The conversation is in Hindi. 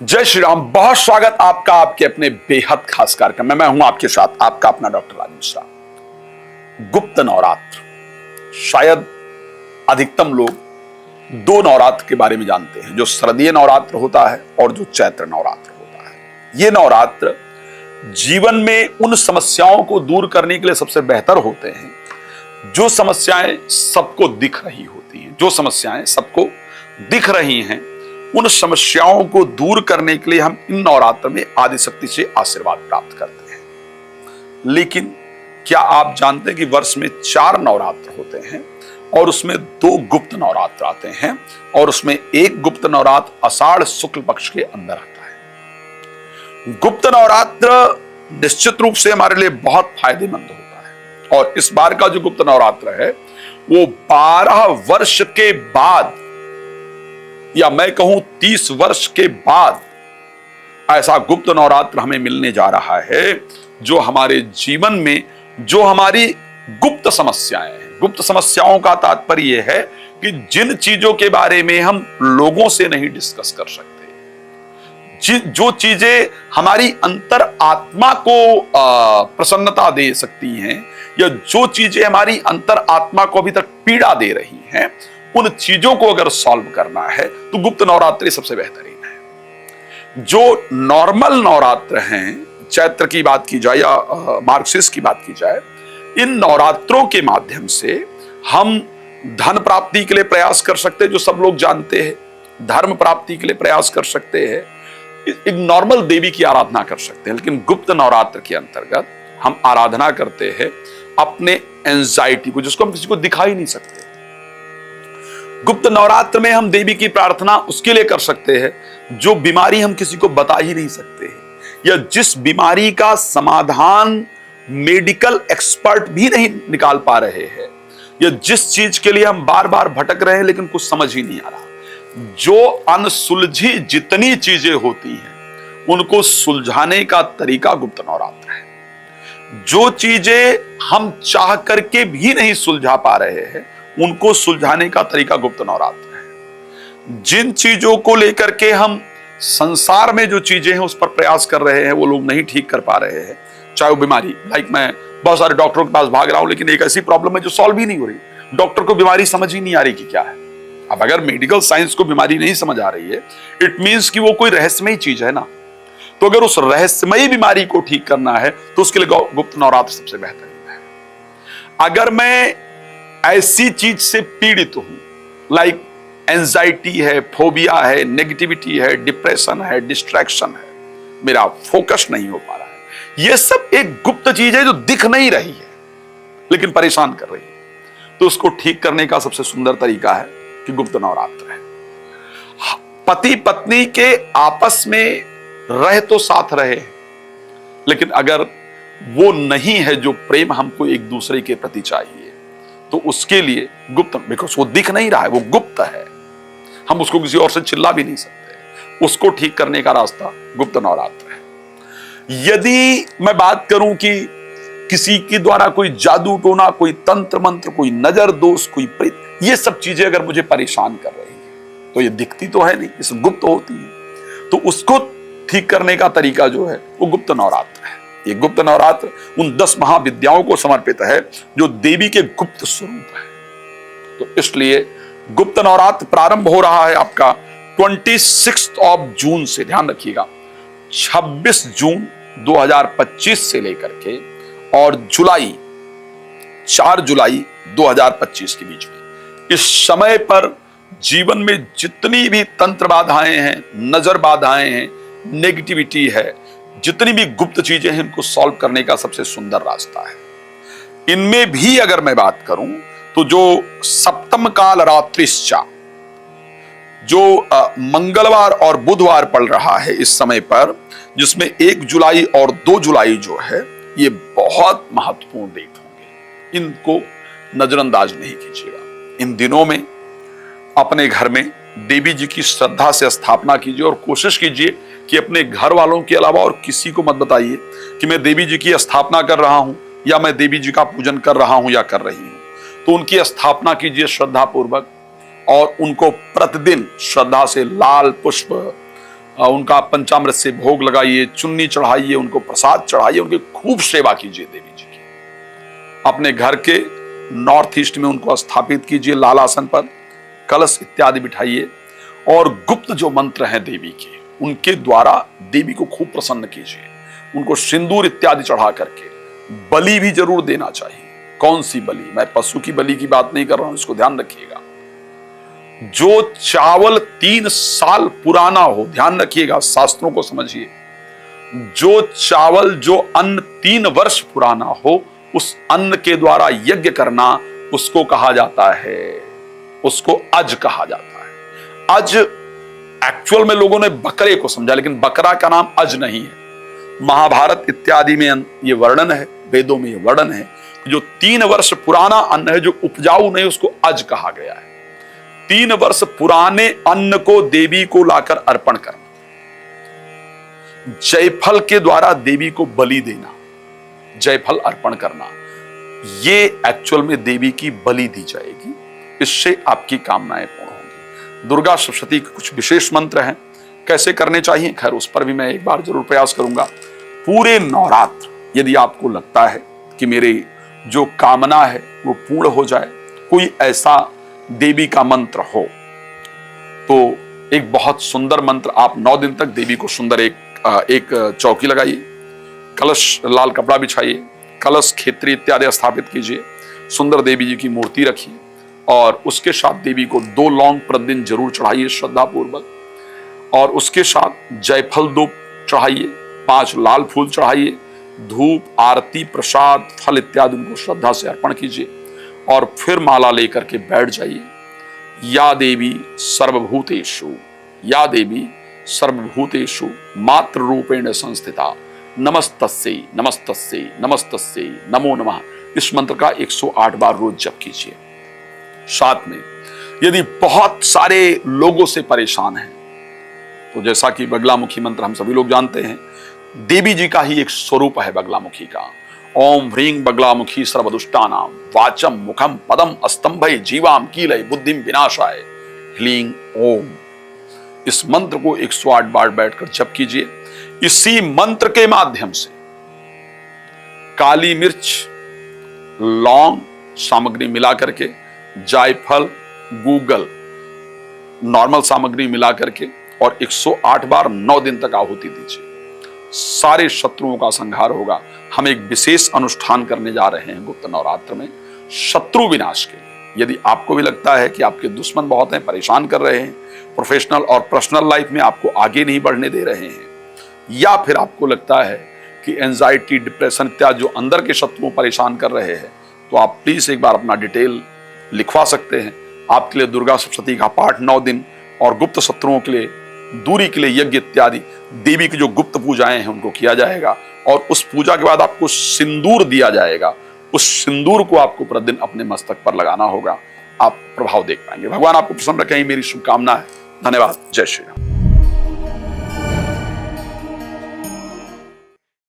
जय श्री राम। बहुत स्वागत आपका आपके अपने बेहद खास कार्यक्रम में। मैं हूं आपके साथ आपका अपना डॉक्टर राज मिश्रा। गुप्त नवरात्र, शायद अधिकतम लोग दो नवरात्र के बारे में जानते हैं, जो शारदीय नवरात्र होता है और जो चैत्र नवरात्र होता है। ये नवरात्र जीवन में उन समस्याओं को दूर करने के लिए सबसे बेहतर होते हैं जो समस्याएं सबको दिख रही होती हैं। जो समस्याएं सबको दिख रही हैं, उन समस्याओं को दूर करने के लिए हम इन नवरात्र में आदिशक्ति से आशीर्वाद प्राप्त करते हैं। लेकिन क्या आप जानते हैं कि वर्ष में 4 नवरात्र होते हैं और उसमें 2 गुप्त नवरात्र आते हैं और उसमें एक गुप्त नवरात्र आषाढ़ शुक्ल पक्ष के अंदर आता है। गुप्त नवरात्र निश्चित रूप से हमारे लिए बहुत फायदेमंद होता है और इस बार का जो गुप्त नवरात्र है वो 12 वर्ष के बाद, या मैं कहूं 30 वर्ष के बाद ऐसा गुप्त नवरात्र हमें मिलने जा रहा है, जो हमारे जीवन में जो हमारी गुप्त समस्याएं हैं। गुप्त समस्याओं का तात्पर्य यह है कि जिन चीजों के बारे में हम लोगों से नहीं डिस्कस कर सकते, जो चीजें हमारी अंतर आत्मा को प्रसन्नता दे सकती हैं, या जो चीजें हमारी अंतर आत्मा को अभी तक पीड़ा दे रही हैं, उन चीजों को अगर सॉल्व करना है तो गुप्त नवरात्रि सबसे बेहतरीन है। जो नॉर्मल नवरात्र हैं, चैत्र की बात की जाए या मार्गशीर्ष की बात की जाए, इन नवरात्रों के माध्यम से हम धन प्राप्ति के लिए प्रयास कर सकते हैं, जो सब लोग जानते हैं। धर्म प्राप्ति के लिए प्रयास कर सकते हैं, एक नॉर्मल देवी की आराधना कर सकते हैं। लेकिन गुप्त नवरात्र के अंतर्गत हम आराधना करते हैं अपने एंजाइटी को, जिसको हम किसी को दिखा ही नहीं सकते। गुप्त नवरात्र में हम देवी की प्रार्थना उसके लिए कर सकते हैं जो बीमारी हम किसी को बता ही नहीं सकते हैं, या जिस बीमारी का समाधान मेडिकल एक्सपर्ट भी नहीं निकाल पा रहे हैं, या जिस चीज के लिए हम बार बार भटक रहे हैं लेकिन कुछ समझ ही नहीं आ रहा। जो अनसुलझी जितनी चीजें होती हैं उनको सुलझाने का तरीका गुप्त नवरात्र है। जो चीजें हम चाह करके भी नहीं सुलझा पा रहे हैं उनको सुलझाने का तरीका गुप्त नवरात्र है। जिन चीजों को लेकर के हम संसार में जो चीजें हैं उस पर प्रयास कर रहे हैं, वो लोग नहीं ठीक कर पा रहे हैं, चाहे वो बीमारी, मैं बहुत सारे डॉक्टरों के पास भाग रहा हूं लेकिन एक ऐसी प्रॉब्लम है जो सॉल्व ही नहीं हो रही। डॉक्टर को बीमारी समझ ही नहीं आ रही कि क्या है। अब अगर मेडिकल साइंस को बीमारी नहीं समझ आ रही है, इट मीन्स कि वो कोई रहस्यमयी चीज है ना। तो अगर उस रहस्यमयी बीमारी को ठीक करना है तो उसके लिए गुप्त नवरात्र सबसे बेहतरीन है। अगर मैं ऐसी चीज से पीड़ित हूं, लाइक एंजाइटी है, फोबिया है, नेगेटिविटी है, डिप्रेशन है, डिस्ट्रैक्शन है, मेरा फोकस नहीं हो पा रहा है, ये सब एक गुप्त चीज है जो दिख नहीं रही है लेकिन परेशान कर रही है, तो उसको ठीक करने का सबसे सुंदर तरीका है कि गुप्त नवरात्र है। पति पत्नी के आपस में रह तो साथ रहे, लेकिन अगर वो नहीं है जो प्रेम हमको एक दूसरे के प्रति चाहिए, तो उसके लिए गुप्त, बिकॉज वो दिख नहीं रहा है, वो गुप्त है, हम उसको किसी और से चिल्ला भी नहीं सकते, उसको ठीक करने का रास्ता गुप्त नवरात्र है। यदि मैं बात करूं कि किसी के द्वारा कोई जादू टोना, कोई तंत्र मंत्र, कोई नजर दोष, कोई प्रेत, ये सब चीजें अगर मुझे परेशान कर रही है तो ये दिखती तो है नहीं, इस गुप्त होती है, तो उसको ठीक करने का तरीका जो है वो गुप्त नवरात्र है। ये गुप्त नवरात्र उन 10 महाविद्याओं को समर्पित है जो देवी के गुप्त स्वरूप है। तो इसलिए गुप्त नवरात्र प्रारंभ हो रहा है आपका 26 जून से, ध्यान रखिएगा, 26 जून 2025 से लेकर के और 4 जुलाई 2025 के बीच में। इस समय पर जीवन में जितनी भी तंत्र बाधाएं हैं, नजर बाधाएं हैं, नेगेटिविटी है, जितनी भी गुप्त चीजें हैं, इनको सॉल्व करने का सबसे सुंदर रास्ता है। इनमें भी अगर मैं बात करूं तो जो सप्तम काल रात्रिश्चा, जो मंगलवार और बुधवार पड़ रहा है इस समय पर, जिसमें 1 जुलाई और 2 जुलाई जो है, ये बहुत महत्वपूर्ण डेट होंगे। इनको नजरअंदाज नहीं कीजिएगा। इन दिनों में अपने घर में देवी जी की श्रद्धा से स्थापना कीजिए और कोशिश कीजिए कि अपने घर वालों के अलावा और किसी को मत बताइए कि मैं देवी जी की स्थापना कर रहा हूं या मैं देवी जी का पूजन कर रहा हूं या कर रही हूं। तो उनकी स्थापना कीजिए श्रद्धा पूर्वक और उनको प्रतिदिन श्रद्धा से लाल पुष्प, उनका पंचामृत से भोग लगाइए, चुन्नी चढ़ाइए, उनको प्रसाद चढ़ाइए, उनकी खूब सेवा कीजिए देवी जी की। अपने घर के नॉर्थ ईस्ट में उनको स्थापित कीजिए, लाल आसन पर कलश इत्यादि बिठाइए और गुप्त जो मंत्र हैं देवी के, उनके द्वारा देवी को खूब प्रसन्न कीजिए। उनको सिंदूर इत्यादि चढ़ा करके बलि भी जरूर देना चाहिए। कौन सी बलि? मैं पशु की बलि की बात नहीं कर रहा हूं, इसको ध्यान रखिएगा। जो चावल 3 साल पुराना हो, ध्यान रखिएगा, शास्त्रों को समझिए। जो चावल, जो अन्न 3 वर्ष पुराना हो, उस अन्न के द्वारा यज्ञ करना, उसको कहा जाता है, उसको अज कहा जाता है। अज एक्चुअल में लोगों ने बकरे को समझा, लेकिन बकरा का नाम अज नहीं है। महाभारत इत्यादि में ये वर्णन है, वेदों में ये वर्णन है, जो 3 वर्ष पुराना अन्न है, जो उपजाऊ नहीं, उसको अज कहा गया है। 3 वर्ष पुराने अन्न को देवी को लाकर अर्पण करना, जयफल के द्वारा देवी को बलि देना, जयफल अर्पण करना, ये एक्चुअल में देवी की बलि दी जाएगी। इससे आपकी कामनाएं पूर्ण होंगी। दुर्गा सप्तशती के कुछ विशेष मंत्र हैं, कैसे करने चाहिए, खैर उस पर भी मैं एक बार जरूर प्रयास करूंगा। पूरे नवरात्र यदि आपको लगता है कि मेरी जो कामना है वो पूर्ण हो जाए, कोई ऐसा देवी का मंत्र हो, तो एक बहुत सुंदर मंत्र, आप 9 दिन तक देवी को सुंदर एक चौकी लगाइए, कलश लाल कपड़ा बिछाइए, कलश खेत्री इत्यादि स्थापित कीजिए, सुंदर देवी जी की मूर्ति रखिए और उसके साथ देवी को 2 लौंग प्रतिदिन जरूर चढ़ाइए श्रद्धा पूर्वक, और उसके साथ जयफल 2 चढ़ाइए, 5 लाल फूल चढ़ाइए, धूप, आरती, प्रसाद, फल इत्यादि उनको श्रद्धा से अर्पण कीजिए और फिर माला लेकर के बैठ जाइए। या देवी सर्वभूतेषु, या देवी सर्वभूतेषु मात्र रूपेण संस्थिता, नमस्तस्यै नमस्तस्यै नमस्तस्यै नमो नमः। इस मंत्र का 108 बार रोज जप कीजिए। साथ में यदि बहुत सारे लोगों से परेशान हैं, तो जैसा कि बगलामुखी मंत्र हम सभी लोग जानते हैं, देवी जी का ही एक स्वरूप है बगलामुखी का। ओम ह्रीं बगलामुखी सर्वदुष्टानां वाचम मुखम पदम स्तंभय जीवाम कीलय बुद्धिम विनाशाय ह्लीं ओम। इस मंत्र को 108 बार बैठकर जप कीजिए। इसी मंत्र के माध्यम से काली मिर्च, लौंग सामग्री मिला करके, जायफल, गूगल नॉर्मल सामग्री मिला करके और 108 बार 9 दिन तक आहुति दीजिए। सारे शत्रुओं का संहार होगा। हम एक विशेष अनुष्ठान करने जा रहे हैं गुप्त नवरात्र में, शत्रु विनाश के लिए। यदि आपको भी लगता है कि आपके दुश्मन बहुत हैं, परेशान कर रहे हैं, प्रोफेशनल और पर्सनल लाइफ में आपको आगे नहीं बढ़ने दे रहे हैं, या फिर आपको लगता है कि एंजाइटी, डिप्रेशन इत्यादि जो अंदर के शत्रुओं परेशान कर रहे हैं, तो आप प्लीज एक बार अपना डिटेल लिखवा सकते हैं। आपके लिए दुर्गा सप्तशती का पाठ 9 दिन और गुप्त शत्रुओं के लिए दूरी के लिए यज्ञ इत्यादि देवी की जो गुप्त पूजाएं हैं उनको किया जाएगा। और उस पूजा के बाद आपको सिंदूर दिया जाएगा। उस सिंदूर को आपको प्रतिदिन अपने मस्तक पर लगाना होगा। आप प्रभाव देख पाएंगे। भगवान आपको प्रसन्न रखें, मेरी शुभकामना है। धन्यवाद। जय श्री राम।